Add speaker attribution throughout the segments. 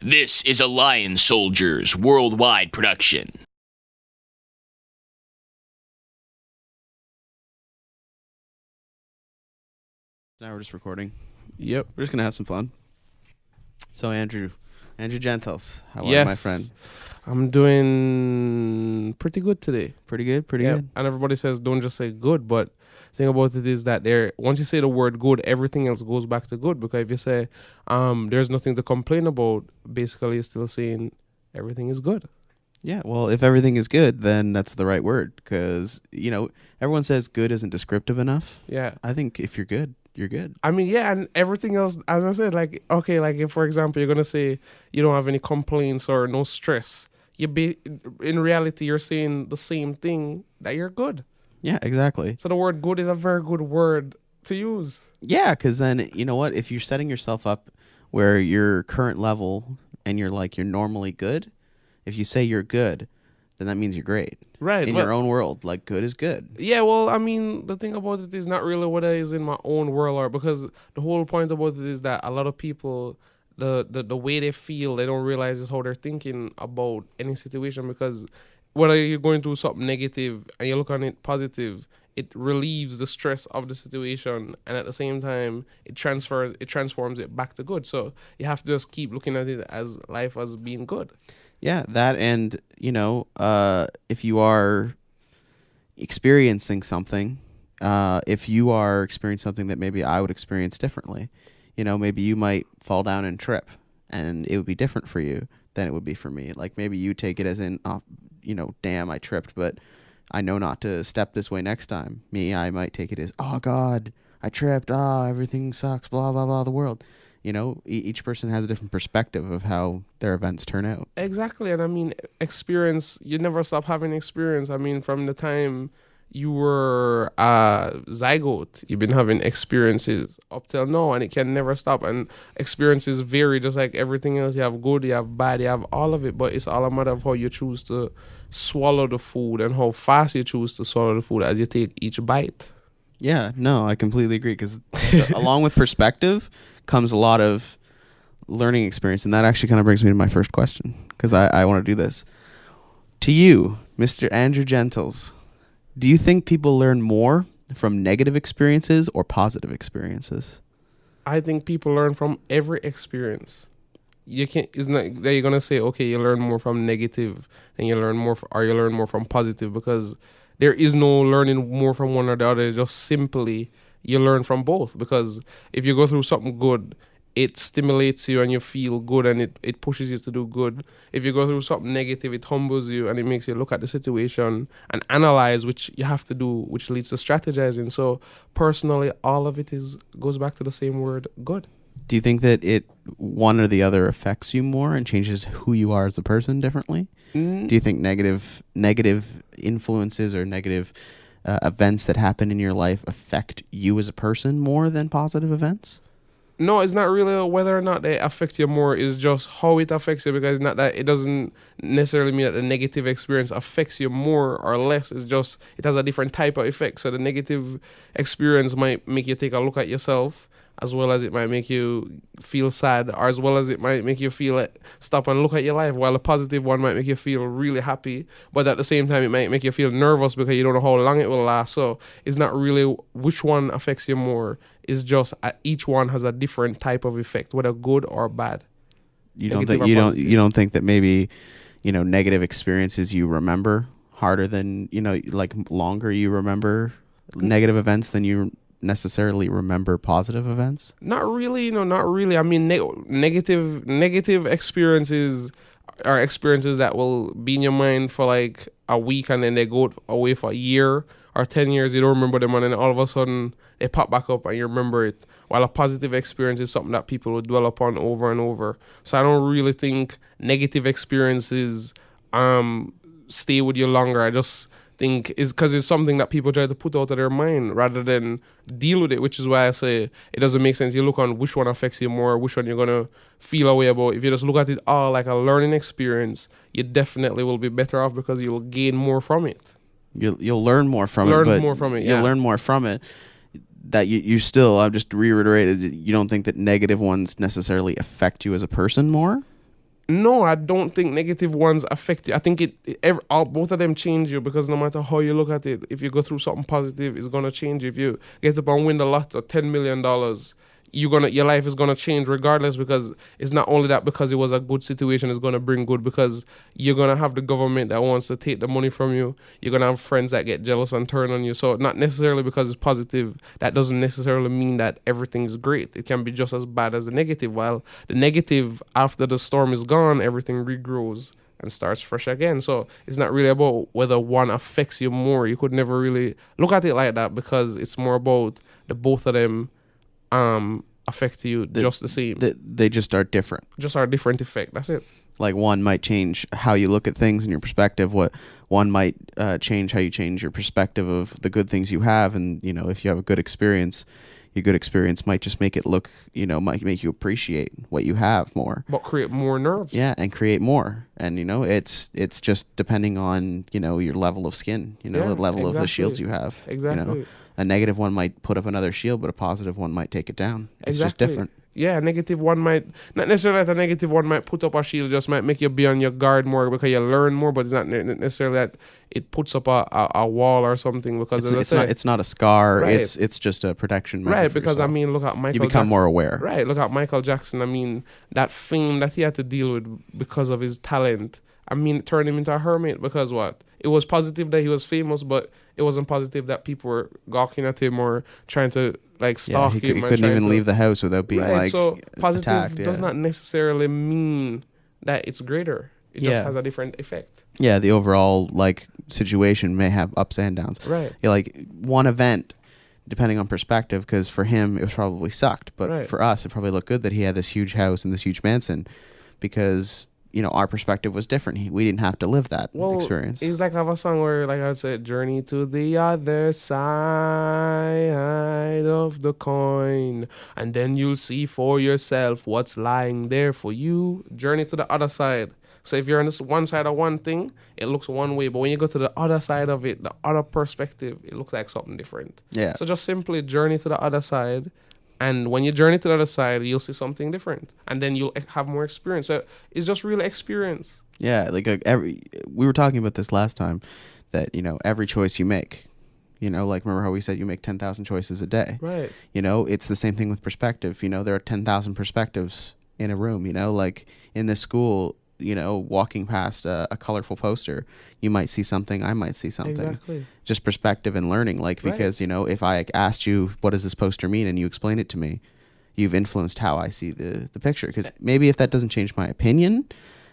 Speaker 1: This is a LionSoldiers worldwide production.
Speaker 2: Now we're just recording.
Speaker 3: Yep.
Speaker 2: We're just gonna have some fun. So Andrew Gentles, how are you,
Speaker 3: Yes.
Speaker 2: my friend?
Speaker 3: I'm doing pretty good today.
Speaker 2: Pretty good.
Speaker 3: And everybody says don't just say good, but the thing about it is that once you say the word good, everything else goes back to good. Because if you say there's nothing to complain about, basically you're still saying everything is good.
Speaker 2: Yeah. Well, if everything is good, then that's the right word. Because everyone says good isn't descriptive enough.
Speaker 3: Yeah.
Speaker 2: I think if you're good, you're good.
Speaker 3: I mean, yeah, and everything else, as I said, like, okay, like if, for example, you're going to say you don't have any complaints or no stress, in reality, you're saying the same thing, that you're good.
Speaker 2: Yeah, exactly.
Speaker 3: So the word good is a very good word to use.
Speaker 2: Yeah, because then, you know what? If you're setting yourself up where your current level and you're normally good, if you say you're good, then that means you're great.
Speaker 3: Right.
Speaker 2: In your own world, like good is good.
Speaker 3: Yeah, well, I mean, the thing about it is not really what it is in my own world, or because the whole point about it is that a lot of people, the way they feel, they don't realize is how they're thinking about any situation. Because whether you're going through something negative and you look on it positive, it relieves the stress of the situation, and at the same time, it transforms it back to good. So you have to just keep looking at it as life as being good.
Speaker 2: Yeah, that, and if you are experiencing something, if you are experiencing something that maybe I would experience differently, maybe you might fall down and trip, and it would be different for you than it would be for me. Like maybe you take it as in, damn, I tripped, but I know not to step this way next time. Me, I might take it as, oh God, I tripped. Everything sucks. Blah blah blah. The world. Each person has a different perspective of how their events turn out.
Speaker 3: Exactly. And I mean, experience, you never stop having experience. I mean, from the time you were zygote, you've been having experiences up till now, and it can never stop. And experiences vary just like everything else. You have good, you have bad, you have all of it, but it's all a matter of how you choose to swallow the food and how fast you choose to swallow the food as you take each bite.
Speaker 2: Yeah, no, I completely agree, because along with perspective comes a lot of learning experience, and that actually kind of brings me to my first question, because I want to do this. To you, Mr. Andrew Gentles, do you think people learn more from negative experiences or positive experiences?
Speaker 3: I think people learn from every experience. It's not that you're gonna say, okay, you learn more from negative and you learn more from positive, because there is no learning more from one or the other. It's just simply you learn from both, because if you go through something good, it stimulates you and you feel good, and it pushes you to do good. If you go through something negative, it humbles you and it makes you look at the situation and analyze, which you have to do, which leads to strategizing. So personally, all of it goes back to the same word, good.
Speaker 2: Do you think that one or the other affects you more and changes who you are as a person differently? Do you think negative influences or negative events that happen in your life affect you as a person more than positive events?
Speaker 3: No, it's not really whether or not they affect you more. It's just how it affects you, because it's not that it doesn't necessarily mean that the negative experience affects you more or less. It's just it has a different type of effect. So the negative experience might make you take a look at yourself, as well as it might make you feel sad, or as well as it might make you feel like stop and look at your life, while a positive one might make you feel really happy, but at the same time it might make you feel nervous because you don't know how long it will last. So it's not really which one affects you more. It's just each one has a different type of effect, whether good or bad.
Speaker 2: You don't think that maybe negative experiences you remember harder than like longer you remember negative events than you necessarily remember positive events?
Speaker 3: Not really, not really. I mean, negative experiences are experiences that will be in your mind for like a week, and then they go away for a year or 10 years. You don't remember them, and then all of a sudden they pop back up and you remember it. While a positive experience is something that people will dwell upon over and over. So I don't really think negative experiences stay with you longer. I just think is because it's something that people try to put out of their mind rather than deal with it, which is why I say it doesn't make sense. You look on which one affects you more, which one you're going to feel a way about. If you just look at it all like a learning experience, you definitely will be better off, because you'll gain more from it.
Speaker 2: You'll learn more from it.
Speaker 3: You'll learn more from it.
Speaker 2: That you still, I've just reiterated, you don't think that negative ones necessarily affect you as a person more?
Speaker 3: No, I don't think negative ones affect you. I think both of them change you, because no matter how you look at it, if you go through something positive, it's gonna change you. If you get up and win the lotto, $10 million, your life is gonna change regardless, because it's not only that because it was a good situation, it's gonna bring good, because you're gonna have the government that wants to take the money from you. You're gonna have friends that get jealous and turn on you. So not necessarily because it's positive, that doesn't necessarily mean that everything's great. It can be just as bad as the negative. While the negative, after the storm is gone, everything regrows and starts fresh again. So it's not really about whether one affects you more. You could never really look at it like that, because it's more about the both of them affect you just the same.
Speaker 2: They just are different.
Speaker 3: Just are a different effect. That's it.
Speaker 2: Like one might change how you look at things and your perspective. What one might change how you change your perspective of the good things you have. And if you have a good experience, your good experience might just make it look, might make you appreciate what you have more.
Speaker 3: But create more nerves.
Speaker 2: Yeah, and create more. And it's just depending on your level of skin. The level of the shields you have.
Speaker 3: Exactly.
Speaker 2: A negative one might put up another shield, but a positive one might take it down. It's just different.
Speaker 3: Yeah, a negative one might, not necessarily that a negative one might put up a shield, just might make you be on your guard more because you learn more, but it's not necessarily that it puts up a wall or something, because
Speaker 2: it's not a scar.
Speaker 3: Right.
Speaker 2: It's just a protection measure.
Speaker 3: Right, because
Speaker 2: yourself.
Speaker 3: look at Michael
Speaker 2: You become
Speaker 3: Jackson.
Speaker 2: more aware.
Speaker 3: Right, look at Michael Jackson. That fame that he had to deal with because of his talent, it turned him into a hermit, because what? It was positive that he was famous, but it wasn't positive that people were gawking at him or trying to stalk him.
Speaker 2: He couldn't even leave the house without being
Speaker 3: so positive
Speaker 2: attacked,
Speaker 3: does not necessarily mean that it's greater. It just has a different effect.
Speaker 2: Yeah, the overall situation may have ups and downs.
Speaker 3: Right.
Speaker 2: One event, depending on perspective, because for him it was probably sucked, but for us it probably looked good that he had this huge house and this huge mansion, because our perspective was different. We didn't have to live that experience.
Speaker 3: It's like I have a song where I would say, journey to the other side of the coin, and then you'll see for yourself what's lying there for you. Journey to the other side. So if you're on this one side of one thing, it looks one way, but when you go to the other side of it, the other perspective, it looks like something different.
Speaker 2: Yeah.
Speaker 3: So just simply journey to the other side. And when you journey to the other side, you'll see something different, and then you'll have more experience. So it's just really experience.
Speaker 2: Yeah, we were talking about this last time, that every choice you make, remember how we said you make 10,000 choices a day.
Speaker 3: Right.
Speaker 2: It's the same thing with perspective. There are 10,000 perspectives in a room. In this school, walking past a colorful poster, you might see something, I might see something.
Speaker 3: Exactly.
Speaker 2: Just perspective and learning, because if I asked you what does this poster mean and you explain it to me, you've influenced how I see the picture. Because maybe if that doesn't change my opinion,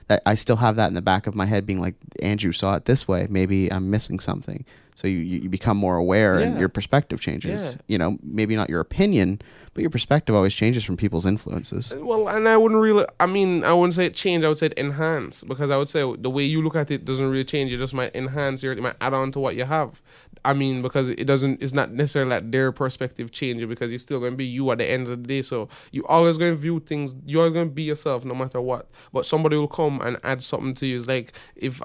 Speaker 2: that I still have that in the back of my head being like, Andrew saw it this way, maybe I'm missing something. So you become more aware and your perspective changes. Maybe not your opinion, but your perspective always changes from people's influences.
Speaker 3: Well, and I wouldn't say it changed, I would say it enhanced, because I would say the way you look at it doesn't really change. It just might enhance it might add on to what you have. Because it's not necessarily that their perspective changes, because you're still going to be you at the end of the day. So you're always going to view things, you're always going to be yourself no matter what. But somebody will come and add something to you. It's like if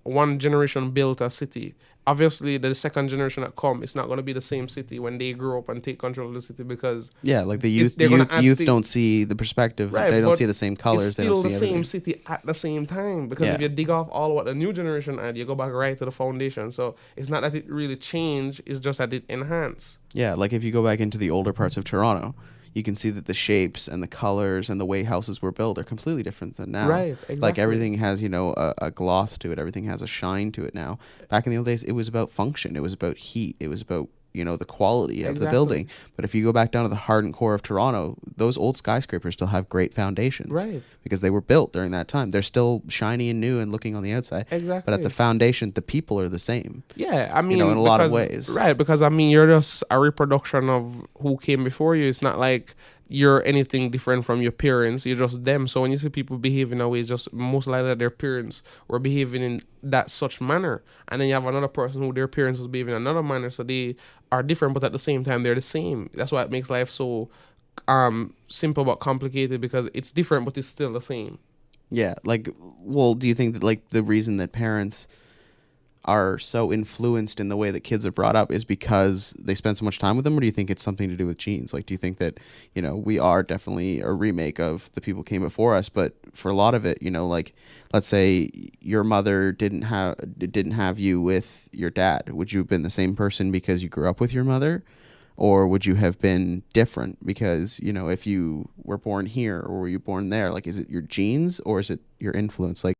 Speaker 3: one generation built a city, obviously the second generation that come, it's not going to be the same city when they grow up and take control of the city, because
Speaker 2: the youth don't see the perspective.
Speaker 3: Right,
Speaker 2: they don't see the same colors.
Speaker 3: It's still
Speaker 2: they don't see
Speaker 3: the same
Speaker 2: everything.
Speaker 3: city at the same time, because if you dig off all what the new generation add, you go back right to the foundation. So it's not that it really changed, it's just that it enhanced.
Speaker 2: Yeah, if you go back into the older parts of Toronto, you can see that the shapes and the colors and the way houses were built are completely different than now.
Speaker 3: Right, exactly.
Speaker 2: Everything has, a gloss to it. Everything has a shine to it now. Back in the old days, it was about function. It was about heat. It was about, the quality of the building. But if you go back down to the hardened core of Toronto, those old skyscrapers still have great foundations.
Speaker 3: Right.
Speaker 2: Because they were built during that time. They're still shiny and new and looking on the outside.
Speaker 3: Exactly.
Speaker 2: But at the foundation, the people are the same.
Speaker 3: Yeah, in
Speaker 2: a lot of ways.
Speaker 3: Right, because you're just a reproduction of who came before you. It's not like you're anything different from your parents. You're just them. So when you see people behave in a way, it's just most likely that their parents were behaving in that such manner. And then you have another person who their parents was behaving in another manner. So they are different, but at the same time, they're the same. That's why it makes life so simple but complicated, because it's different, but it's still the same.
Speaker 2: Yeah. Do you think that the reason that parents are so influenced in the way that kids are brought up is because they spend so much time with them, or do you think it's something to do with genes? Like, do you think that, we are definitely a remake of the people who came before us, but for a lot of it, like, let's say your mother didn't have you with your dad. Would you have been the same person because you grew up with your mother? Or would you have been different because, if you were born here or were you born there? Like, is it your genes or is it your influence? Like,